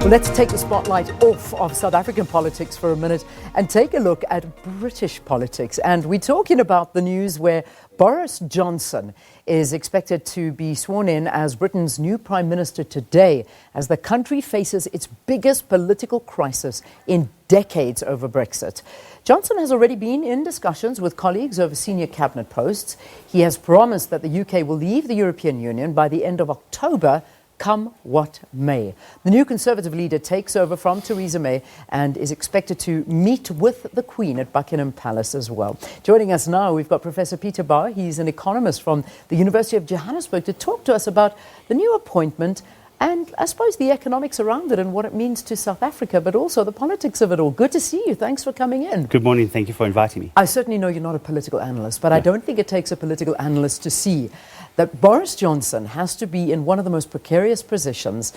Well, let's take the spotlight off of South African politics for a minute and take a look at British politics. And we're talking about the news where Boris Johnson is expected to be sworn in as Britain's new Prime Minister today, as the country faces its biggest political crisis in decades over Brexit. Johnson has already been in discussions with colleagues over senior cabinet posts. He has promised that the UK will leave the European Union by the end of October, come what may. The new Conservative leader takes over from Theresa May and is expected to meet with the Queen at Buckingham Palace as well. Joining us now, we've got Professor Peter Baur. He's an economist from the University of Johannesburg to talk to us about the new appointment and, I suppose, the economics around it and what it means to South Africa, but also the politics of it all. Good to see you. Thanks for coming in. Good morning. Thank you for inviting me. I certainly know you're not a political analyst, but I don't think it takes a political analyst to see that Boris Johnson has to be in one of the most precarious positions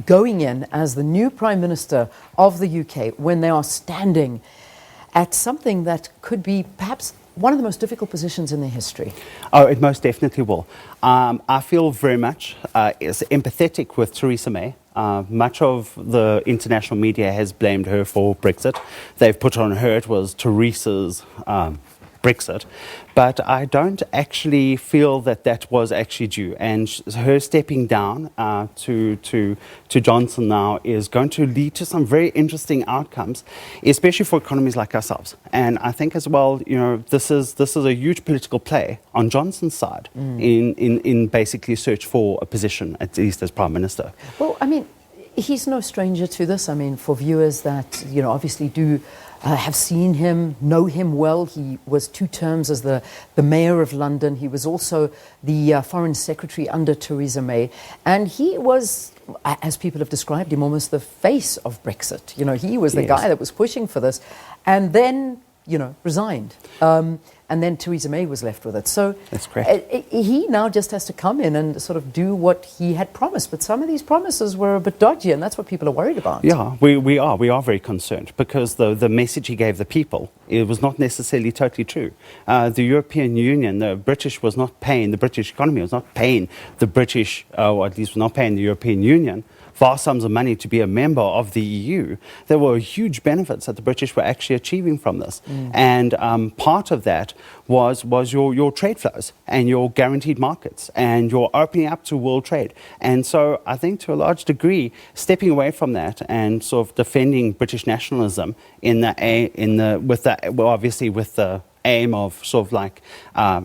going in as the new Prime Minister of the UK when they are standing at something that could be perhaps one of the most difficult positions in their history. Oh, it most definitely will. I feel very much is empathetic with Theresa May. Much of the international media has blamed her for Brexit. They've put on her it was Theresa's Brexit, but I don't actually feel that that was actually due. And her stepping down to Johnson now is going to lead to some very interesting outcomes, especially for economies like ourselves. And I think as well, you know, this is a huge political play on Johnson's side in basically search for a position, at least as Prime Minister. Well, I mean, he's no stranger to this. I mean, for viewers that, you know, obviously do have seen him, know him well. He was 2 terms as the Mayor of London. He was also the Foreign Secretary under Theresa May. And he was, as people have described him, almost the face of Brexit. You know, he was the guy that was pushing for this and then, you know, resigned. And then Theresa May was left with it. So that's correct. He now just has to come in and sort of do what he had promised. But some of these promises were a bit dodgy, and that's what people are worried about. Yeah, we are very concerned because the message he gave the people, it was not necessarily totally true. The European Union, the British economy was not paying the British, or at least was not paying the European Union vast sums of money to be a member of the EU. There were huge benefits that the British were actually achieving from this. And part of that was your trade flows and your guaranteed markets and your opening up to world trade. And so I think to a large degree, stepping away from that and sort of defending British nationalism with the aim of sort of like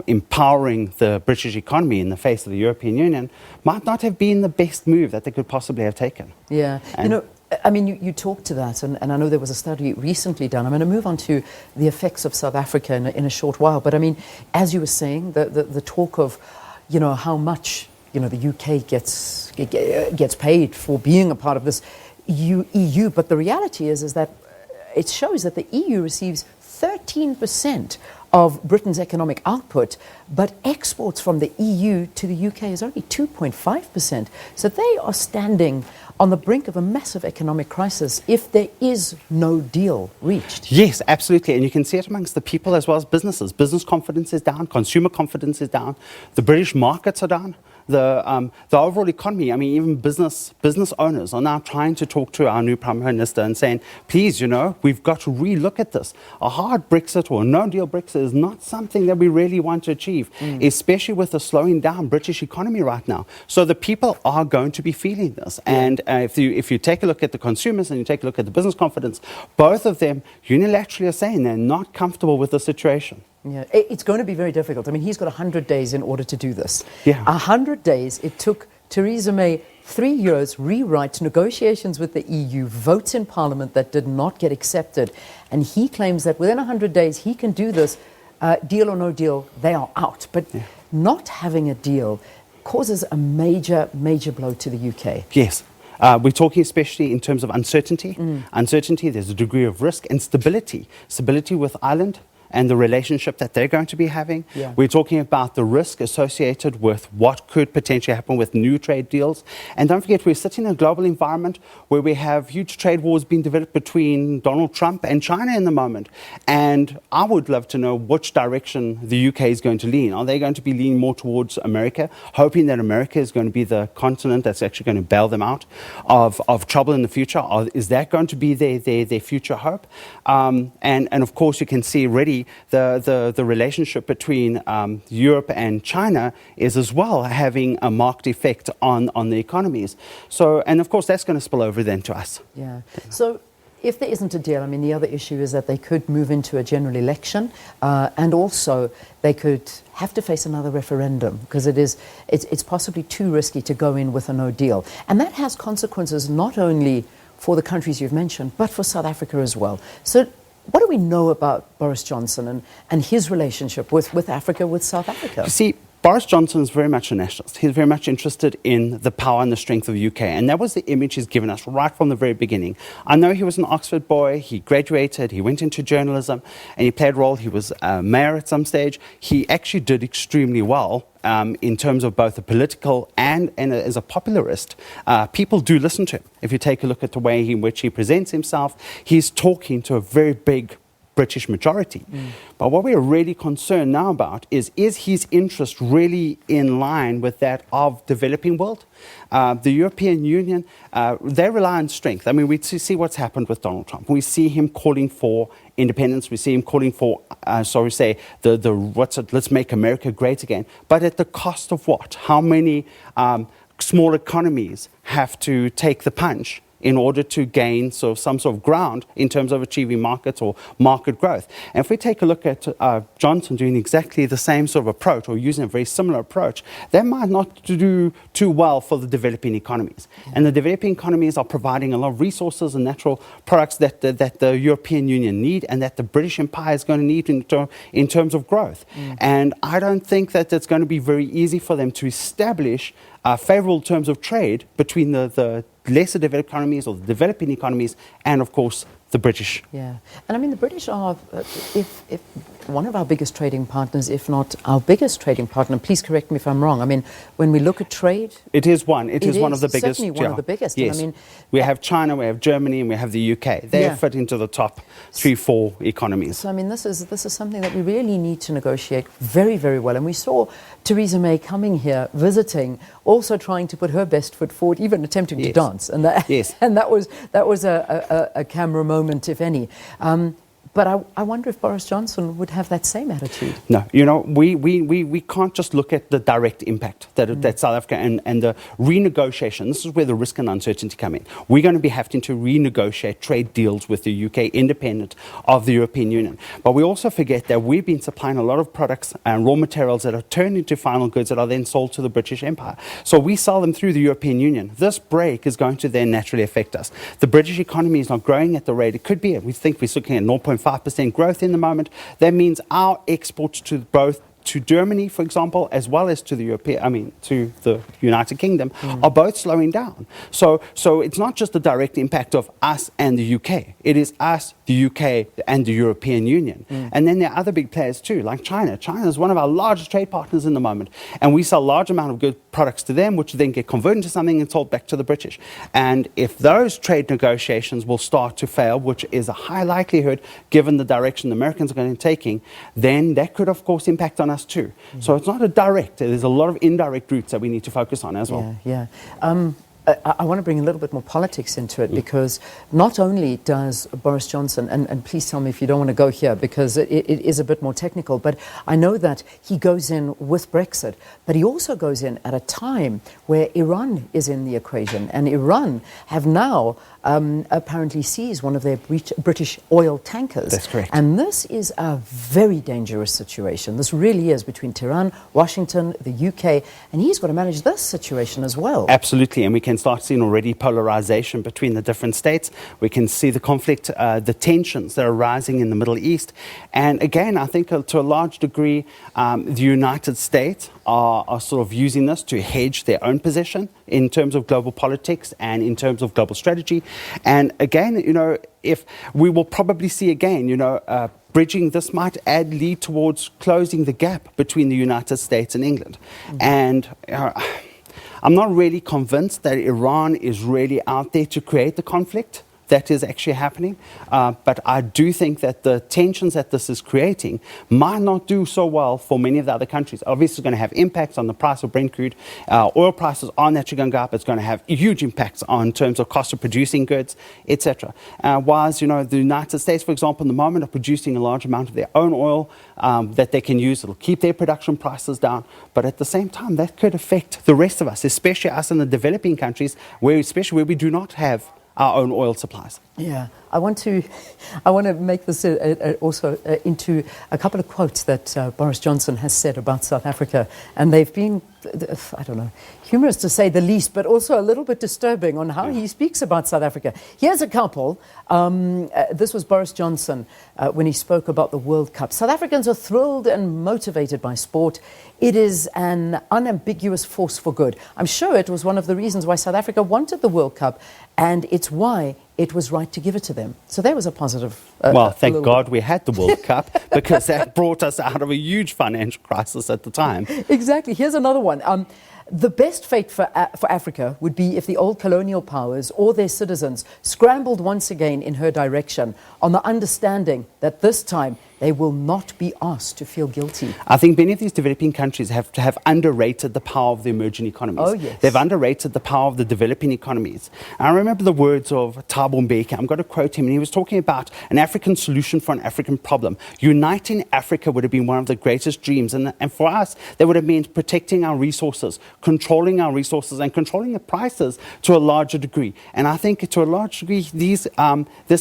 empowering the British economy in the face of the European Union might not have been the best move that they could possibly have taken. Yeah, you know, I mean, you talked to that, and I know there was a study recently done. I'm going to move on to the effects of South Africa in a short while, but I mean, as you were saying, the talk of, you know, how much, you know, the UK gets paid for being a part of this EU, but the reality is that it shows that the EU receives 13% of Britain's economic output, but exports from the EU to the UK is only 2.5%. So they are standing on the brink of a massive economic crisis if there is no deal reached. Yes, absolutely. And you can see it amongst the people as well as businesses. Business confidence is down, consumer confidence is down, the British markets are down. The overall economy, I mean, even business owners are now trying to talk to our new Prime Minister and saying, please, you know, we've got to relook at this. A hard Brexit or no-deal Brexit is not something that we really want to achieve, especially with the slowing down British economy right now. So the people are going to be feeling this. And if you take a look at the consumers and you take a look at the business confidence, both of them unilaterally are saying they're not comfortable with the situation. Yeah, it's going to be very difficult. I mean, he's got 100 days in order to do this. Yeah. 100 days. It took Theresa May 3 years, rewrites, negotiations with the EU, votes in Parliament that did not get accepted. And he claims that within 100 days he can do this. Deal or no deal, they are out. But not having a deal causes a major, major blow to the UK. Yes. We're talking especially in terms of uncertainty. Uncertainty, there's a degree of risk and stability. Stability with Ireland. and the relationship that they're going to be having. Yeah. We're talking about the risk associated with what could potentially happen with new trade deals. And don't forget, we're sitting in a global environment where we have huge trade wars being developed between Donald Trump and China in the moment. And I would love to know which direction the UK is going to lean. Are they going to be leaning more towards America, hoping that America is going to be the continent that's actually going to bail them out of trouble in the future? Or is that going to be their future hope? And of course, you can see already the relationship between Europe and China is as well having a marked effect on the economies. So, and of course, that's going to spill over then to us. Yeah. So if there isn't a deal, I mean, the other issue is that they could move into a general election, and also they could have to face another referendum, because it's possibly too risky to go in with a no deal. And that has consequences not only for the countries you've mentioned, but for South Africa as well. So what do we know about Boris Johnson and his relationship with Africa, with South Africa? You see, Boris Johnson is very much a nationalist. He's very much interested in the power and the strength of the UK. And that was the image he's given us right from the very beginning. I know he was an Oxford boy. He graduated. He went into journalism. And he played a role. He was a mayor at some stage. He actually did extremely well in terms of both a political and as a popularist. People do listen to him. If you take a look at the way in which he presents himself, he's talking to a very big British majority. But what we're really concerned now about is his interest really in line with that of developing world? The European Union, they rely on strength. I mean, we see what's happened with Donald Trump. We see him calling for independence. We see him calling for, let's make America great again. But at the cost of what? How many small economies have to take the punch in order to gain some sort of ground in terms of achieving markets or market growth? And if we take a look at Johnson doing exactly the same sort of approach, or using a very similar approach, that might not do too well for the developing economies. And the developing economies are providing a lot of resources and natural products that the European Union need, and that the British Empire is going to need in terms of growth. And I don't think that it's going to be very easy for them to establish favorable terms of trade between the lesser developed economies or the developing economies and, of course, the British. Yeah. And I mean, the British are, if one of our biggest trading partners, if not our biggest trading partner. Please correct me if I'm wrong. I mean, when we look at trade... It is one. It is one of the biggest. Certainly one of the biggest. Yes. And I mean, we have China, we have Germany, and we have the UK. They fit into the top 3-4 economies. So, I mean, this is something that we really need to negotiate very, very well. And we saw Theresa May coming here, visiting, also trying to put her best foot forward, even attempting to dance. And that, and that was a camera moment, if any. But I wonder if Boris Johnson would have that same attitude. No, you know, we can't just look at the direct impact that South Africa and the renegotiation. This is where the risk and uncertainty come in. We're going to be having to renegotiate trade deals with the UK independent of the European Union. But we also forget that we've been supplying a lot of products and raw materials that are turned into final goods that are then sold to the British Empire. So we sell them through the European Union. This break is going to then naturally affect us. The British economy is not growing at the rate it could be. We think we're looking at 0.5% growth in the moment. That means our exports to both to Germany, for example, as well as to to the United Kingdom, are both slowing down. So it's not just the direct impact of us and the UK. It is us, the UK, and the European Union. And then there are other big players too, like China. China is one of our largest trade partners in the moment, and we sell a large amount of good products to them, which then get converted into something and sold back to the British. And if those trade negotiations will start to fail, which is a high likelihood given the direction the Americans are going to be taking, then that could, of course, impact on us too. So it's not a direct, there's a lot of indirect routes that we need to focus on as well. I want to bring a little bit more politics into it, because not only does Boris Johnson, and please tell me if you don't want to go here, because it is a bit more technical, but I know that he goes in with Brexit, but he also goes in at a time where Iran is in the equation, and Iran have now apparently seized one of their British oil tankers. That's correct. And this is a very dangerous situation. This really is, between Tehran, Washington, the UK, and he's got to manage this situation as well. Absolutely, and we can start seeing already polarization between the different states. We can see the conflict, the tensions that are rising in the Middle East. And again, I think to a large degree, the United States are sort of using this to hedge their own position in terms of global politics and in terms of global strategy. And again, if we will probably see again, bridging this might lead towards closing the gap between the United States and England. And I'm not really convinced that Iran is really out there to create the conflict that is actually happening. But I do think that the tensions that this is creating might not do so well for many of the other countries. Obviously, it's going to have impacts on the price of Brent crude. Oil prices are naturally going to go up. It's going to have huge impacts on terms of cost of producing goods, etc. Whilst, the United States, for example, in the moment are producing a large amount of their own oil that they can use. It'll keep their production prices down. But at the same time, that could affect the rest of us, especially us in the developing countries, especially where we do not have our own oil supplies. Yeah, I want to make this also into a couple of quotes that Boris Johnson has said about South Africa, and they've been, I don't know, humorous to say the least, but also a little bit disturbing on how he speaks about South Africa. Here's a couple. This was Boris Johnson when he spoke about the World Cup. South Africans are thrilled and motivated by sport. It is an unambiguous force for good. I'm sure it was one of the reasons why South Africa wanted the World Cup, and it's why it was right to give it to them. So there was a positive. Well, thank God we had the World Cup, because that brought us out of a huge financial crisis at the time. Exactly. Here's another one. The best fate for Africa would be if the old colonial powers or their citizens scrambled once again in her direction on the understanding that this time they will not be asked to feel guilty. I think many of these developing countries have underrated the power of the emerging economies. Oh, yes. They've underrated the power of the developing economies. And I remember the words of Thabo Mbeki. I'm going to quote him, and he was talking about an African solution for an African problem. Uniting Africa would have been one of the greatest dreams. And for us, that would have meant protecting our resources, controlling our resources, and controlling the prices to a larger degree. And I think to a large degree, this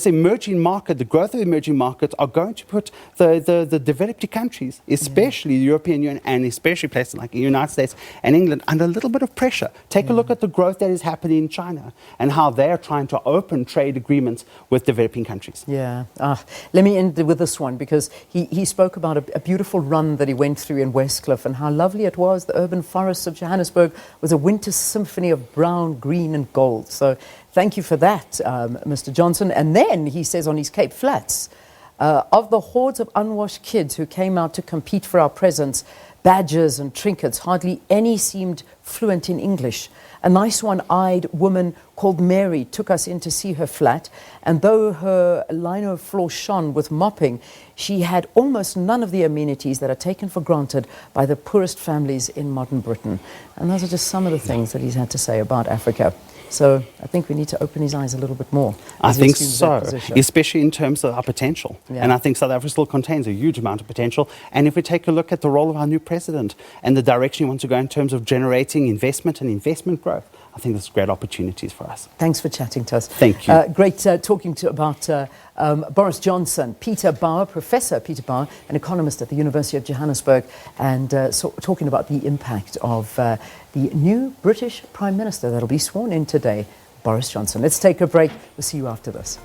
emerging market, the growth of emerging markets, are going to put the developed countries, especially the European Union and especially places like the United States and England, under a little bit of pressure. Take a look at the growth that is happening in China and how they are trying to open trade agreements with developing countries. Yeah. Let me end with this one, because he spoke about a beautiful run that he went through in Westcliff and how lovely it was. The urban forests of Johannesburg was a winter symphony of brown, green and gold. So thank you for that, Mr. Johnson. And then he says on his Cape Flats, of the hordes of unwashed kids who came out to compete for our presents, badges and trinkets, hardly any seemed fluent in English. A nice one-eyed woman called Mary took us in to see her flat, and though her lino floor shone with mopping, she had almost none of the amenities that are taken for granted by the poorest families in modern Britain. And those are just some of the things that he's had to say about Africa. So I think we need to open his eyes a little bit more. I think so, especially in terms of our potential. Yeah. And I think South Africa still contains a huge amount of potential. And if we take a look at the role of our new president and the direction he wants to go in terms of generating investment and investment growth, I think there's great opportunities for us. Thanks for chatting to us. Thank you. Great talking about Boris Johnson, Peter Baur, Professor Peter Baur, an economist at the University of Johannesburg, and talking about the impact of the new British Prime Minister that'll be sworn in today, Boris Johnson. Let's take a break. We'll see you after this.